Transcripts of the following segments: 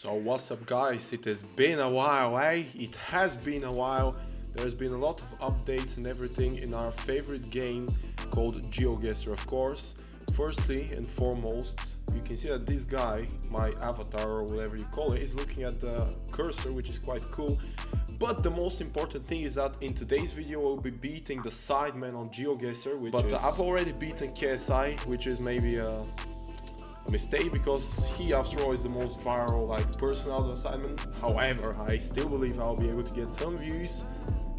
So what's up guys, it has been a while, eh? It has been a while. There's been a lot of updates and everything in our favorite game called Geoguessr, of course. Firstly and foremost, you can see that this guy, my avatar or whatever you call it, is looking at the cursor, which is quite cool. But the most important thing is that in today's video we'll be beating the Sidemen on Geoguessr, I've already beaten KSI, which is maybe a mistake because he after all is the most viral person out of Sidemen. However, I still believe I'll be able to get some views,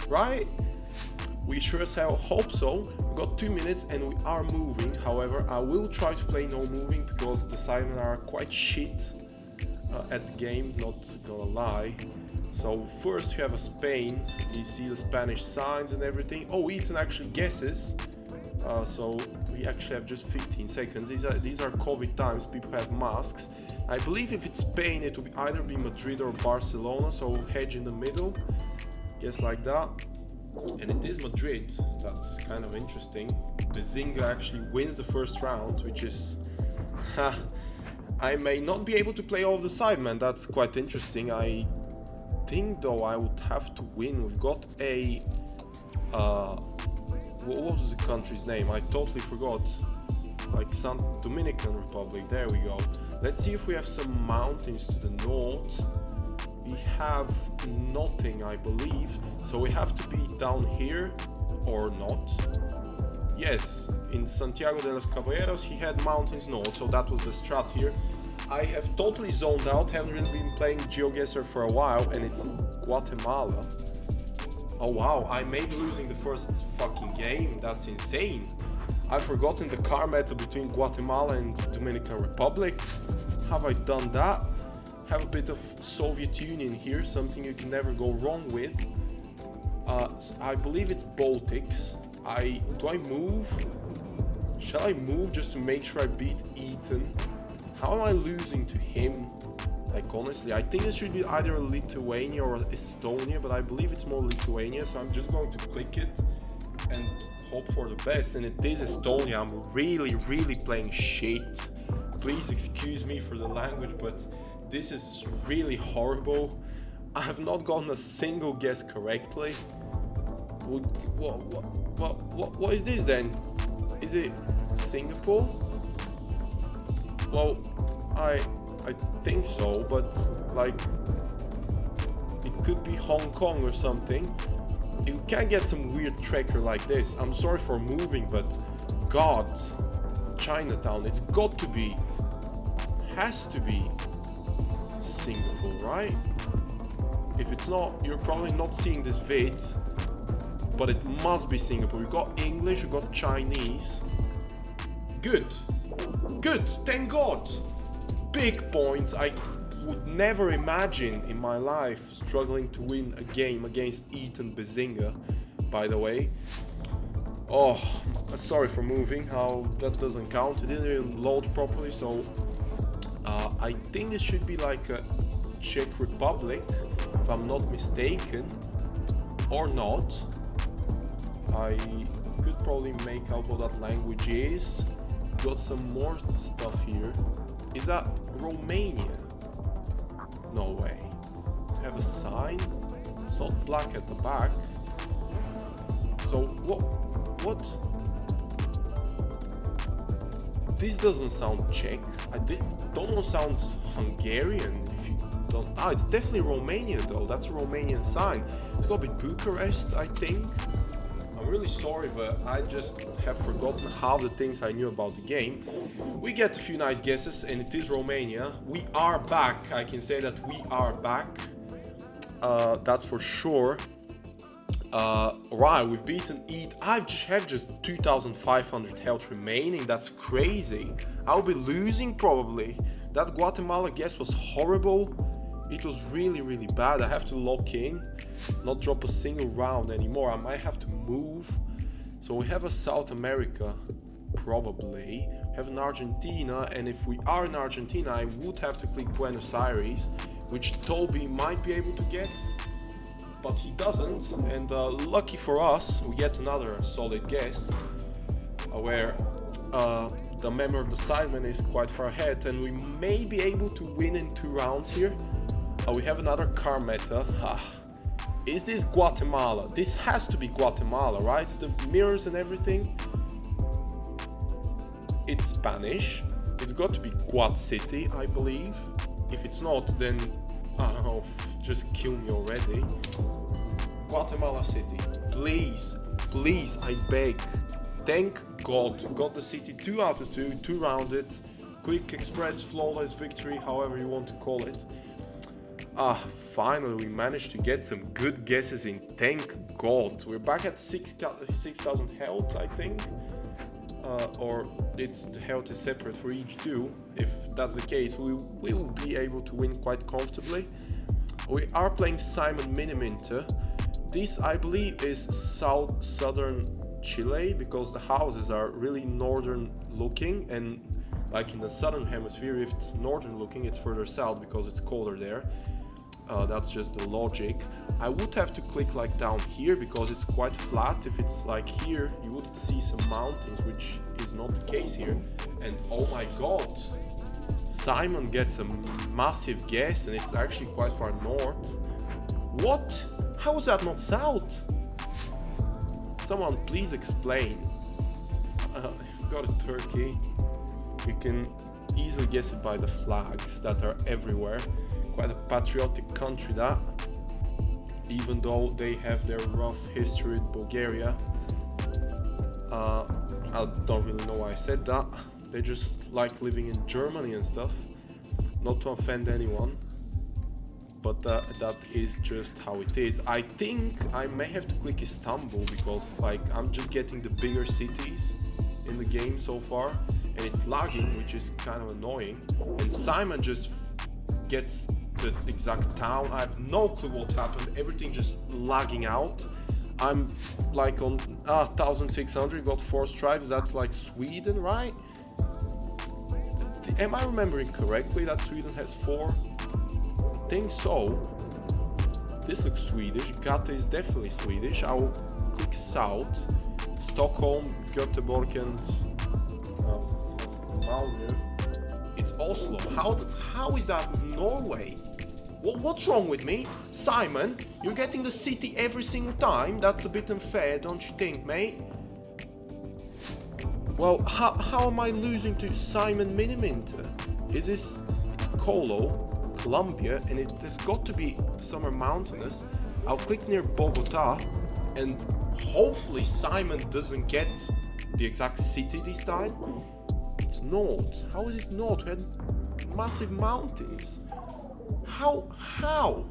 right? We sure as hell hope so. We've got 2 minutes and we are moving. However, I will try to play no moving because the Sidemen are quite shit at the game, not gonna lie. So first we have a Spain. You see the Spanish signs and everything. Oh, Ethan actually guesses. So we actually have just 15 seconds. These are COVID times, people have masks. I believe if it's Spain it will either be Madrid or Barcelona, so hedge in the middle, yes, like that. And it is Madrid. That's kind of interesting. Bezinga actually wins the first round, which is I may not be able to play all of the Sidemen. That's quite interesting. I think though I would have to win. We've got a what was the country's name? I totally forgot. Like some Dominican Republic. There we go. Let's see if we have some mountains to the north. We have nothing, I believe. So we have to be down here or not. Yes, in Santiago de los Caballeros he had mountains north, so that was the strat here. I have totally zoned out, haven't really been playing Geoguessr for a while, and it's Guatemala. Oh wow, I may be losing the first fucking game, that's insane. I've forgotten the car meta between Guatemala and Dominican Republic. Have I done that? Have a bit of Soviet Union here, something you can never go wrong with. I believe it's Baltics. Do I move? Shall I move just to make sure I beat Ethan? How am I losing to him? Like honestly, I think it should be either Lithuania or Estonia, but I believe it's more Lithuania, so I'm just going to click it and hope for the best. And it is Estonia. I'm really playing shit. Please excuse me for the language, but this is really horrible. I have not gotten a single guess correctly. What is this then? Is it Singapore? Well, I think so, but like it could be Hong Kong or something. You can't get some weird tracker like this. I'm sorry for moving, but God, Chinatown, it's got to be, has to be Singapore, right? If it's not, you're probably not seeing this vid, but it must be Singapore. We got English, we got Chinese. Good, thank God. Big points. I would never imagine in my life struggling to win a game against Ethan Bezinga, by the way. Oh, sorry for moving, how that doesn't count. It didn't even load properly, so I think this should be like a Czech Republic, if I'm not mistaken, or not. I could probably make out what that language is. Got some more stuff here. Is that Romania? No way. Have a sign? It's not black at the back. So what? This doesn't sound Czech. It almost sounds Hungarian. If you don't, it's definitely Romania though. That's a Romanian sign. It's gotta be Bucharest, I think. I'm really sorry, but I just have forgotten half the things I knew about the game. We get a few nice guesses, and it is Romania. We are back. I can say that we are back. That's for sure. Right, we've beaten Eat. I have just 2,500 health remaining. That's crazy. I'll be losing probably. That Guatemala guess was horrible. It was really bad. I have to lock in, not drop a single round anymore. I might have to move. So we have a South America, probably. We have an Argentina, and if we are in Argentina, I would have to click Buenos Aires, which Toby might be able to get, but he doesn't. And lucky for us, we get another solid guess, where the member of the Sidemen is quite far ahead, and we may be able to win in 2 rounds here. We have another car meta. Is this Guatemala? This has to be Guatemala, right? The mirrors and everything. It's Spanish. It's got to be Guat City, I believe. If it's not, then I don't know, just kill me already. Guatemala City, please, please, I beg. Thank God, got the city 2 out of 2, 2 rounded, quick, express, flawless victory, however you want to call it. Finally we managed to get some good guesses in, thank God. We're back at 6,000 health, I think. Or the health is separate for each 2. If that's the case, we will be able to win quite comfortably. We are playing Simon Miniminter. This, I believe, is southern Chile, because the houses are really northern looking, and like in the southern hemisphere, if it's northern looking, it's further south because it's colder there. That's just the logic. I would have to click like down here because it's quite flat. If it's like here, you would see some mountains, which is not the case here. And oh my God, Simon gets a massive guess, and it's actually quite far north. What? How is that not south? Someone please explain. Got a Turkey. We can easily guess it by the flags that are everywhere. Quite a patriotic country, that, even though they have their rough history with Bulgaria. I don't really know why I said that. They just like living in Germany and stuff. Not to offend anyone, but that is just how it is. I think I may have to click Istanbul because like I'm just getting the bigger cities in the game so far, and it's lagging, which is kind of annoying. And Simon just gets the exact town. I have no clue what happened. Everything just lagging out. I'm like on 1600, got 4 stripes. That's like Sweden, right? Am I remembering correctly that Sweden has 4? I think so. This looks Swedish. Gothe is definitely Swedish. I will click south. Stockholm, Göteborg, and Malmö. It's Oslo. How is that Norway? What's wrong with me? Simon, you're getting the city every single time? That's a bit unfair, don't you think, mate? Well, how am I losing to Simon Miniminter? Is this Colo, Colombia, and it has got to be somewhere mountainous. I'll click near Bogota, and hopefully Simon doesn't get the exact city this time. It's not. How is it not? We had massive mountains. How?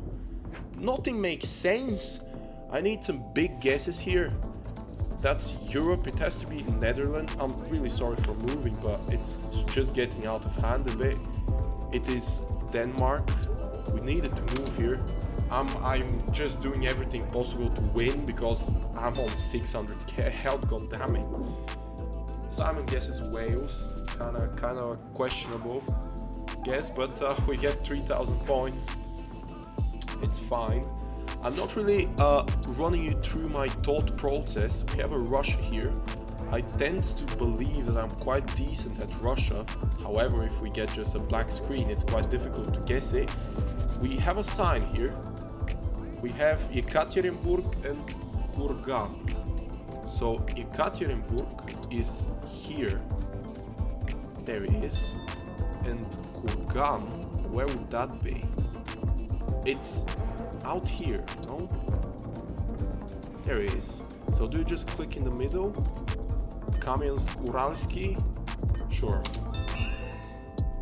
Nothing makes sense. I need some big guesses here. That's Europe. It has to be Netherlands. I'm really sorry for moving, but it's just getting out of hand a bit. It is Denmark. We needed to move here. I'm just doing everything possible to win because I'm on 600k health. God damn it. Simon guesses Wales. Kind of questionable guess, but we get 3,000 points. It's fine. I'm not really running you through my thought process. We have a Russia here. I tend to believe that I'm quite decent at Russia. However, if we get just a black screen, it's quite difficult to guess it. We have a sign here. We have Yekaterinburg and Kurgan. So Yekaterinburg is here. There it is. And Kurgan, where would that be? It's out here, no? There it is. So do you just click in the middle? Kamyansk-Uralsky? Sure.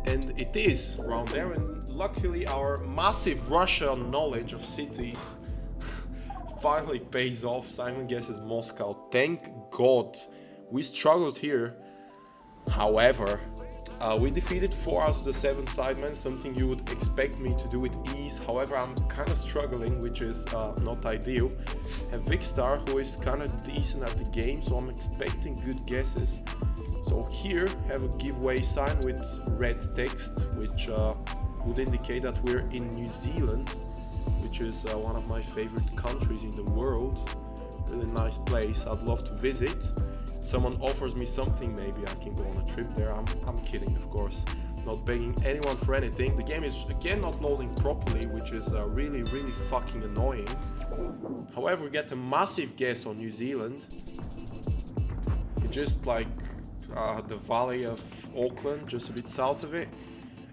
And it is around there, and luckily our massive Russian knowledge of cities finally pays off. Simon guesses Moscow. Thank God. We struggled here. However, we defeated 4 out of the 7 Sidemen, something you would expect me to do with ease. However, I'm kind of struggling, which is not ideal. And Vicstar, who is kind of decent at the game, so I'm expecting good guesses. So here, have a giveaway sign with red text, which would indicate that we're in New Zealand, which is one of my favorite countries in the world. Really nice place, I'd love to visit. someone offers me something, maybe I can go on a trip there. I'm kidding, of course. Not begging anyone for anything. The game is again not loading properly, which is really fucking annoying. However, we get a massive guess on New Zealand. It's just like the valley of Auckland, just a bit south of it.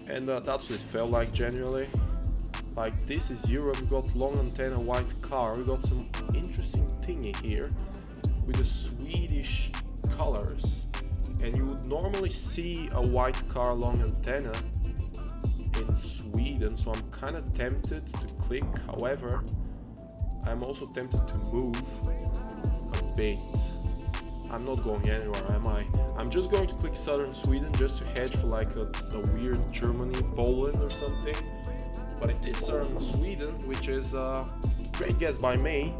And that's what it felt like generally. Like, this is Europe. We got long antenna, white car. We got some interesting thingy here with the Swedish colors. And you would normally see a white car, long antenna in Sweden, so I'm kind of tempted to click. However, I'm also tempted to move a bit. I'm not going anywhere, am I? I'm just going to click southern Sweden just to hedge for like a weird Germany, Poland or something. But it is southern Sweden, which is a great guess by me.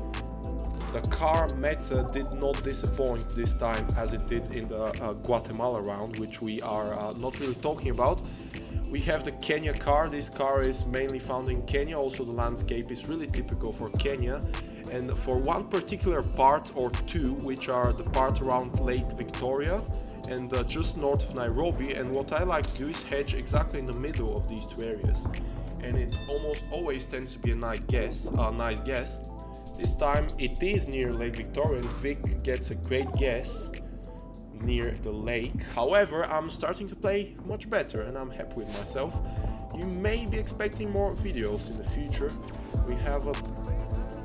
The car meta did not disappoint this time as it did in the Guatemala round, which we are not really talking about. We have the Kenya car. This car is mainly found in Kenya. Also, the landscape is really typical for Kenya. And for one particular part or two, which are the part around Lake Victoria and just north of Nairobi. And what I like to do is hedge exactly in the middle of these two areas. And it almost always tends to be a nice guess. This time it is near Lake Victoria and Vic gets a great guess near the lake. However, I'm starting to play much better and I'm happy with myself. You may be expecting more videos in the future. We have a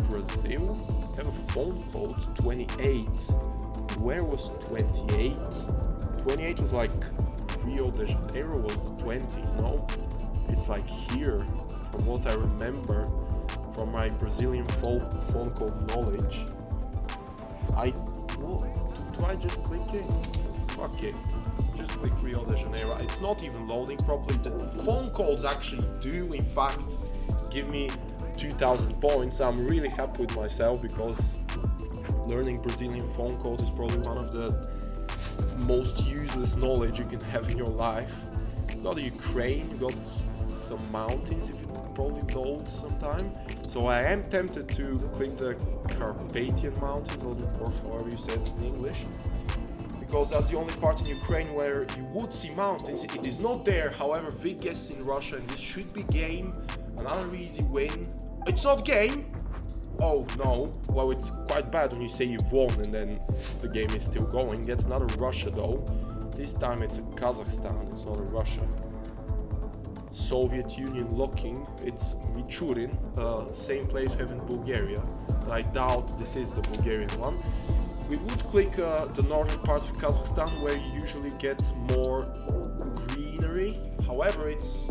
Brazil, we have a phone code 28. Where was 28? 28 was like Rio de Janeiro was the 20s, no? It's like here, from what I remember from my Brazilian phone code knowledge. Do I just click it? Fuck it. Just click Rio de Janeiro. It's not even loading properly. The phone codes actually do in fact give me 2000 points. I'm really happy with myself because learning Brazilian phone code is probably one of the most useless knowledge you can have in your life. You got Ukraine, you got some mountains if you probably load sometime. So I am tempted to click the Carpathian Mountains, or however you say it in English, because that's the only part in Ukraine where you would see mountains. It is not there, however, Vic guesses in Russia, and this should be game. Another easy win. It's not game! Oh no, well, it's quite bad when you say you've won and then the game is still going. Get another Russia though. This time it's a Kazakhstan, it's not a Russia. Soviet Union locking, it's Michurin, same place we have in Bulgaria. I doubt this is the Bulgarian one. We would click the northern part of Kazakhstan where you usually get more greenery. However, it's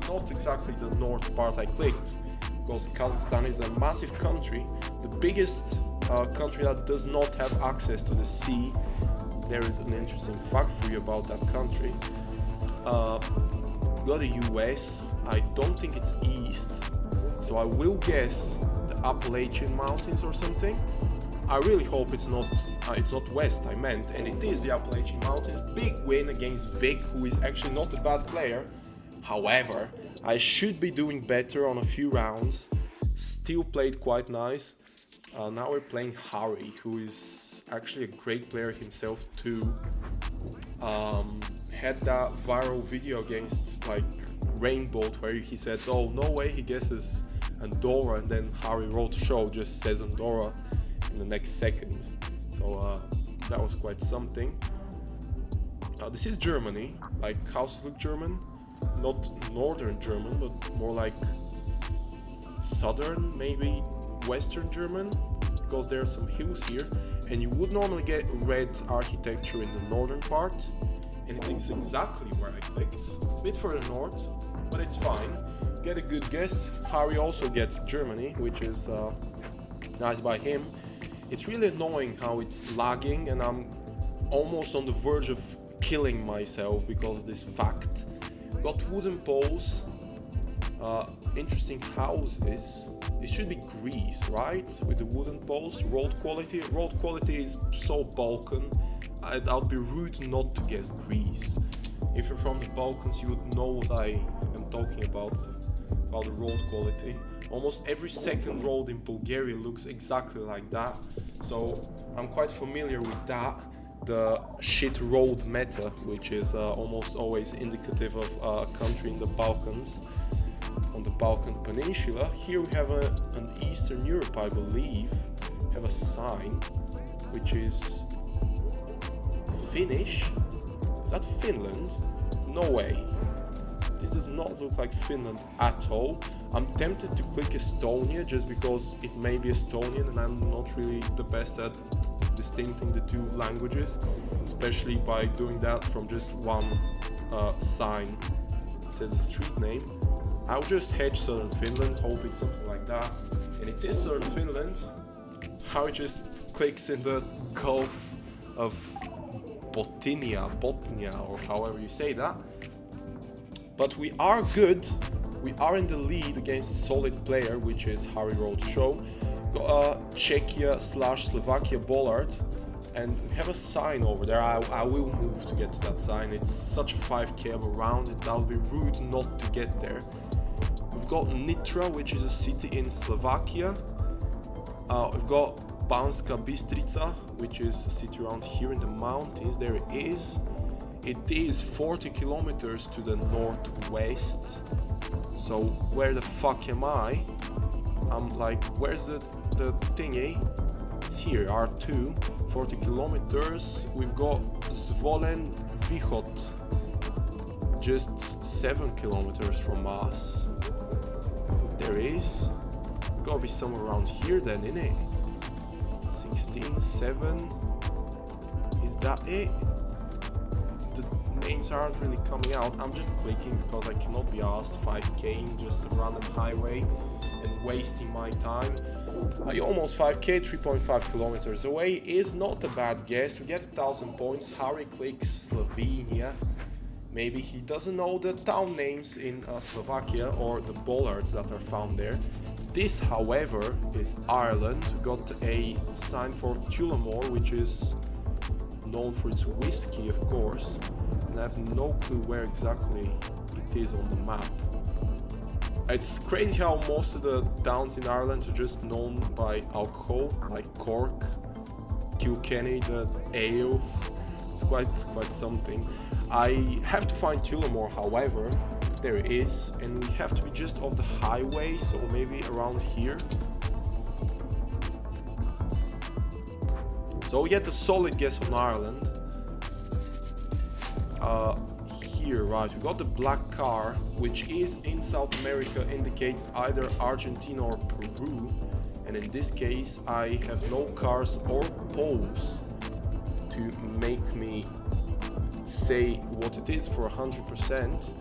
not exactly the north part I clicked, because Kazakhstan is a massive country, the biggest country that does not have access to the sea. There is an interesting fact for you about that country. We got the US. I don't think it's east, so I will guess the Appalachian Mountains or something. I really hope it's not west, I meant, and it is the Appalachian Mountains. Big win against Vic, who is actually not a bad player. However, I should be doing better on a few rounds. Still played quite nice. Now we're playing Harry, who is actually a great player himself too. Had that viral video against like Rainbow where he said, oh no way he guesses Andorra, and then Harry wrote show just says Andorra in the next second. So that was quite something. This is Germany. Like, houses look German, not northern German, but more like southern, maybe western German, because there are some hills here, and you would normally get red architecture in the northern part, and it is exactly where I clicked. A bit further north, but it's fine. Get a good guess. Harry also gets Germany, which is nice by him. It's really annoying how it's lagging, and I'm almost on the verge of killing myself because of this fact. Got wooden poles, interesting houses. It should be Greece, right? With the wooden poles, road quality. Road quality is so Balkan. I'd be rude not to guess Greece. If you're from the Balkans, you would know what I am talking about the road quality. Almost every second road in Bulgaria looks exactly like that, so I'm quite familiar with that. the shit road meta, which is almost always indicative of a country in the Balkans, on the Balkan Peninsula. Here we have an Eastern Europe, I believe, have a sign which is Finnish. Is that Finland? No way. This does not look like Finland at all. I'm tempted to click Estonia just because it may be Estonian, and I'm not really the best at distincting the two languages, especially by doing that from just one sign. It says a street name. I'll just hedge Southern Finland, hope it's something like that. And it is Southern Finland. How it just clicks in the Gulf of Botnia, or however you say that. But we are good. We are in the lead against a solid player, which is Harry Roadshow. Czechia/Slovakia bollard, and we have a sign over there. I will move to get to that sign. It's such a 5k around it, that would be rude not to get there. We've got Nitra, which is a city in Slovakia. We've got Banska Bystrica, which is a city around here in the mountains. There it is. It is 40 kilometers to the northwest. So where the fuck am I? I'm like, where's the thingy? It's here, R2, 40 kilometers. We've got Zvolen Východ, just 7 kilometers from us. There is. Gotta be somewhere around here then, innit? 16, 7. Is that it? The names aren't really coming out. I'm just clicking because I cannot be asked 5k in just a random highway and wasting my time. Almost 5k, 3.5 kilometers away is not a bad guess. We get 1,000 points. Harry clicks Slovenia. Maybe he doesn't know the town names in Slovakia or the bollards that are found there. This, however, is Ireland. We got a sign for Tullamore, which is known for its whiskey, of course, and I have no clue where exactly it is on the map. It's crazy how most of the towns in Ireland are just known by alcohol, like Cork, Kilkenny, the ale. It's quite something. I have to find Tullamore, however. There it is, and we have to be just off the highway, so maybe around here. So we get a solid guess on Ireland. Here, right, we got the black car, which is in South America, indicates either Argentina or Peru. And in this case, I have no cars or poles to make me say what it is for 100%.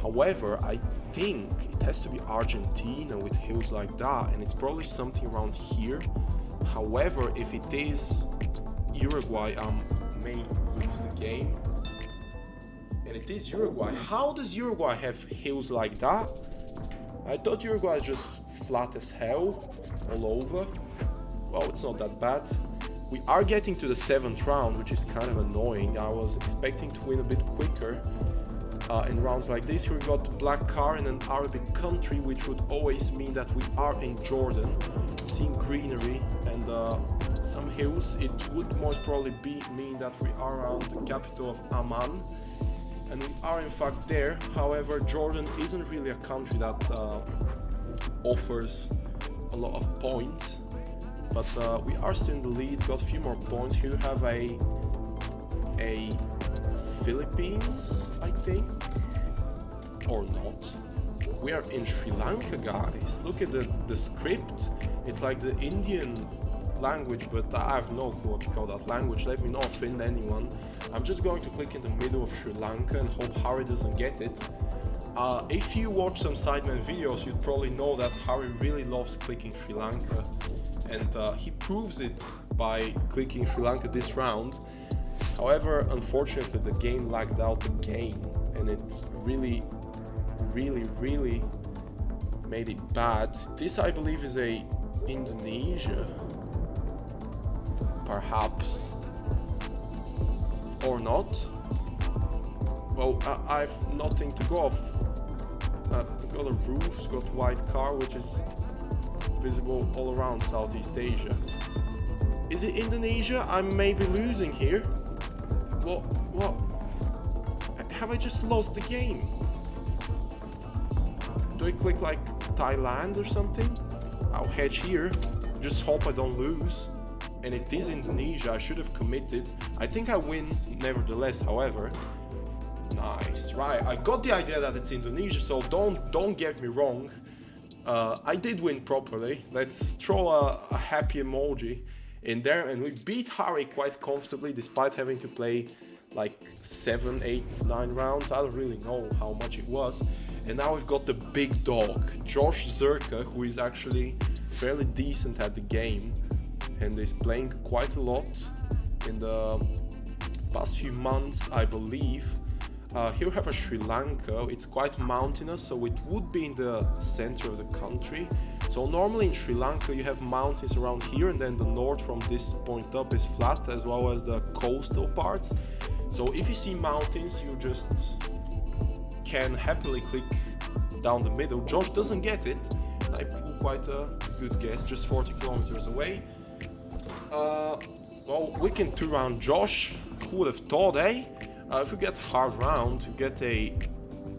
However, I think it has to be Argentina with hills like that, and it's probably something around here. However, if it is Uruguay, I may lose the game. And it is Uruguay. How does Uruguay have hills like that? I thought Uruguay is just flat as hell all over. Well, it's not that bad. We are getting to the 7th round, which is kind of annoying. I was expecting to win a bit quicker in rounds like this. Here we got the black car in an Arabic country, which would always mean that we are in Jordan. Seeing greenery and some hills, it would most probably mean that we are around the capital of Amman. And we are in fact there. However, Jordan isn't really a country that offers a lot of points. But we are still in the lead, got a few more points. Here we have a Philippines, I think, or not. We are in Sri Lanka, guys. Look at the script. It's like the Indian language, but I have no clue what to call that language. Let me not offend anyone. I'm just going to click in the middle of Sri Lanka and hope Harry doesn't get it. If you watch some Sidemen videos, you'd probably know that Harry really loves clicking Sri Lanka, and he proves it by clicking Sri Lanka this round. However, unfortunately, the game lagged out again, and it's really made it bad. This, I believe, is a Indonesia, perhaps, or not. Well, I have nothing to go off. Got a roof, got a white car, which is visible all around Southeast Asia. Is it Indonesia? I may be losing here. What? Have I just lost the game? Do I click like Thailand or something? I'll hedge here. Just hope I don't lose. And it is Indonesia. I should have committed. I think I win nevertheless, however. Nice. Right, I got the idea that it's Indonesia, so don't get me wrong. I did win properly. Let's throw a happy emoji in there, and we beat Harry quite comfortably despite having to play like 7, 8, 9 rounds. I don't really know how much it was. And now we've got the big dog, Josh Zerka, who is actually fairly decent at the game and is playing quite a lot in the past few months, I believe. Here we have a Sri Lanka. It's quite mountainous, so it would be in the center of the country. So normally in Sri Lanka you have mountains around here, and then the north from this point up is flat, as well as the coastal parts. So if you see mountains, you just can happily click down the middle. Josh doesn't get it. I pull quite a good guess, just 40 kilometers away. Well, we can 2-round Josh. Who would have thought, eh? If you get hard round, you get a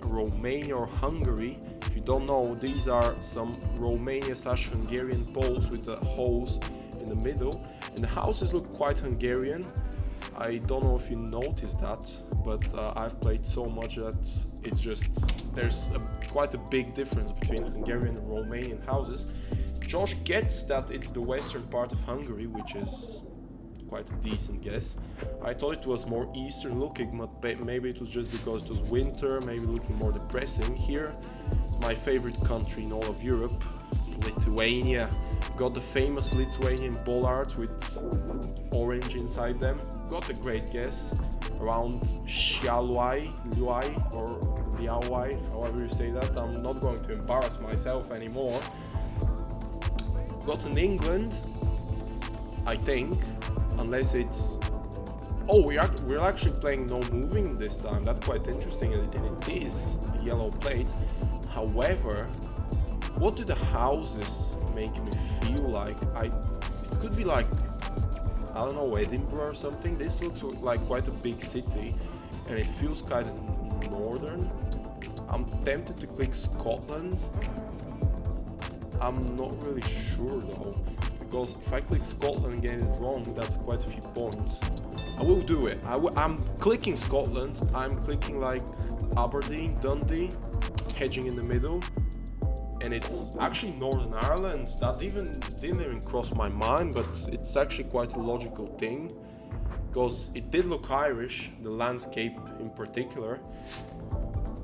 Romania or Hungary. If you don't know, these are some Romania/Hungarian poles with the holes in the middle. And the houses look quite Hungarian. I don't know if you noticed that, but I've played so much that it's just, there's quite a big difference between Hungarian and Romanian houses. Josh gets that it's the western part of Hungary, which is quite a decent guess. I thought it was more eastern looking, but maybe it was just because it was winter, maybe looking more depressing. Here, my favorite country in all of Europe, it's Lithuania. Got the famous Lithuanian bollards with orange inside them. Got a great guess, around Xiaoluai, or Liaowai, however you say that. I'm not going to embarrass myself anymore. Got in England, I think, unless it's... Oh, we're actually playing no moving this time. That's quite interesting, and it is a yellow plate. However, what do the houses make me feel like? It could be like, I don't know, Edinburgh or something. This looks like quite a big city, and it feels kind of northern. I'm tempted to click Scotland. I'm not really sure though, because if I click Scotland and get it wrong, that's quite a few points. I will do it. I'm clicking Scotland. I'm clicking like Aberdeen, Dundee, hedging in the middle. And it's actually Northern Ireland. That didn't even cross my mind, but it's actually quite a logical thing, because it did look Irish, the landscape in particular.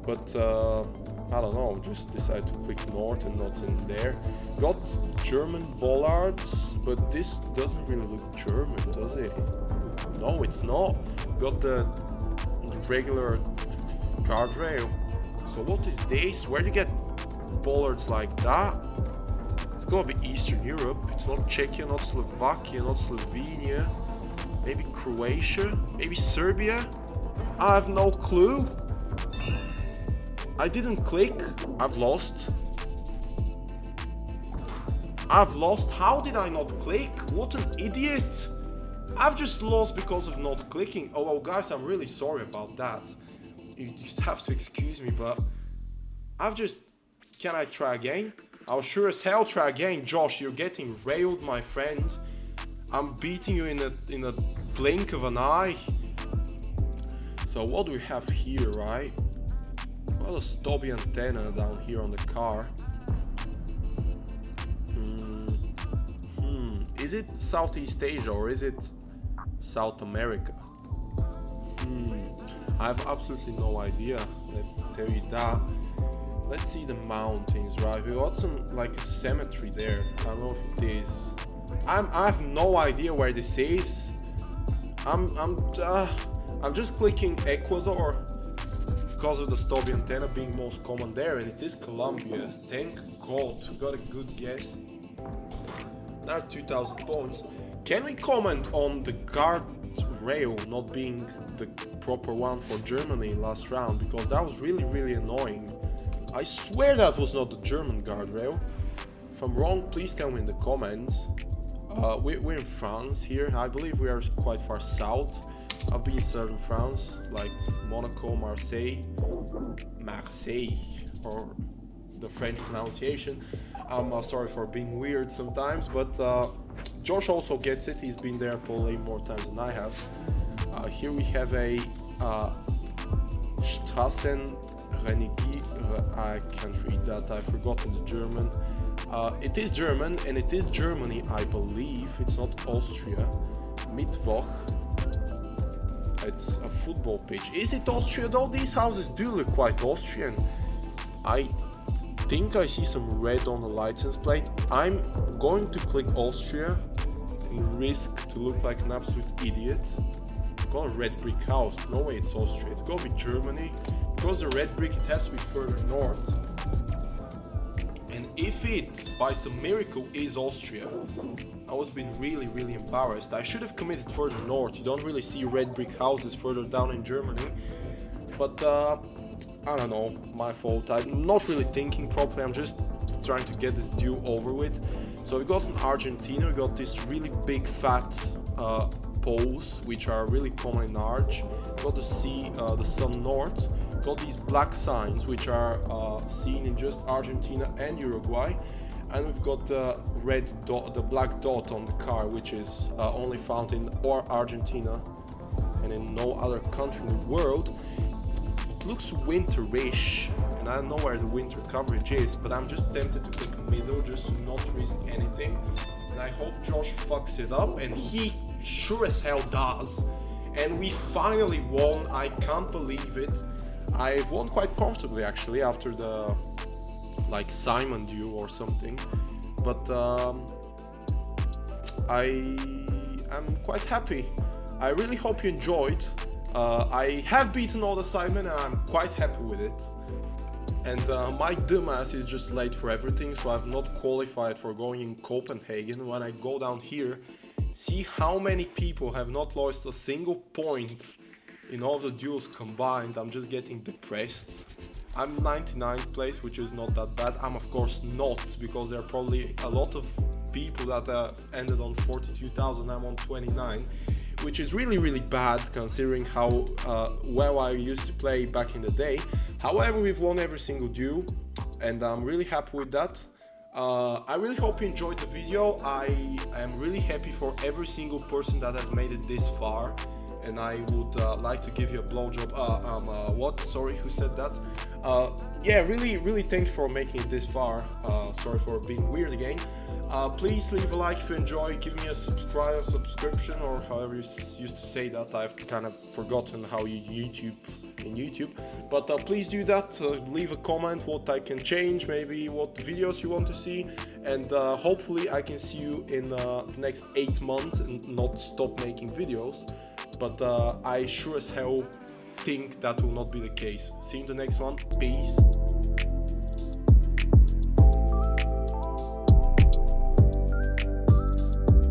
But I don't know, just decided to click north and not in there. Got German bollards, but this doesn't really look German, does it? No, it's not. Got the regular guardrail. So what is this? Where do you get bollards like that? It's gotta be Eastern Europe. It's not Czechia, not Slovakia, not Slovenia. Maybe Croatia? Maybe Serbia? I have no clue. I didn't click. I've lost. How did I not click? What an idiot. I've just lost because of not clicking. Oh, well, guys, I'm really sorry about that. You'd have to excuse me, but I've just... Can I try again? I'll sure as hell try again. Josh, you're getting railed, my friend. I'm beating you in a blink of an eye. So what do we have here, right? Got a stubby antenna down here on the car. Is it Southeast Asia or is it South America? I have absolutely no idea, let me tell you that. Let's see the mountains, right? We got some, like a cemetery there. I don't know if it is. I have no idea where this is. I'm just clicking Ecuador because of the stubby antenna being most common there, and it is Colombia. Thank God, we got a good guess. That's 2,000 points. Can we comment on the guard rail not being the proper one for Germany last round? Because that was really annoying. I swear that was not the German guardrail. If I'm wrong, please tell me in the comments. We're in France here. I believe we are quite far south. I've been serving France, like Monaco, Marseille, or the French pronunciation. I'm sorry for being weird sometimes, but Josh also gets it. He's been there probably more times than I have. Here we have a Straßenregie. I can't read that. I've forgotten the German. It is German, and it is Germany, I believe. It's not Austria. Mittwoch. It's a football pitch. Is it Austria though? These houses do look quite Austrian. I think I see some red on the license plate. I'm going to click Austria and risk to look like an absolute idiot. Got a red brick house. No way it's Austria. It's gotta be Germany. Because the red brick, it has to be further north. And if it, by some miracle, is Austria, I was being really embarrassed. I should have committed further north. You don't really see red brick houses further down in Germany. But I don't know, my fault. I'm not really thinking properly. I'm just trying to get this deal over with. So we got in Argentina, we got this really big fat poles, which are really common in Arge. We got the sea, the sun north. Got these black signs, which are seen in just Argentina and Uruguay. And we've got the red dot, the black dot on the car, which is only found in Argentina and in no other country in the world. It looks winterish, and I don't know where the winter coverage is, but I'm just tempted to pick middle just to not risk anything. And I hope Josh fucks it up, and he sure as hell does. And we finally won. I can't believe it. I've won quite comfortably actually after the like Simon duel or something, but I am quite happy. I really hope you enjoyed. I have beaten all the Sidemen and I'm quite happy with it. And my dumbass is just late for everything, so I've not qualified for going in Copenhagen. When I go down here, see how many people have not lost a single point in all the duels combined. I'm just getting depressed. I'm 99th place, which is not that bad. I'm of course not, because there are probably a lot of people that ended on 42,000. I'm on 29, which is really bad considering how well I used to play back in the day. However, we've won every single duel and I'm really happy with that. I really hope you enjoyed the video. I am really happy for every single person that has made it this far, and I would like to give you a blowjob. What? Sorry, who said that? Yeah, really thanks for making it this far. Sorry for being weird again. Please leave a like if you enjoy. Give me a subscription, or however you used to say that. I've kind of forgotten how you YouTube. But please do that. Leave a comment what I can change, maybe what videos you want to see, and hopefully I can see you in the next 8 months and not stop making videos. But I sure as hell think that will not be the case. See you in the next one. Peace.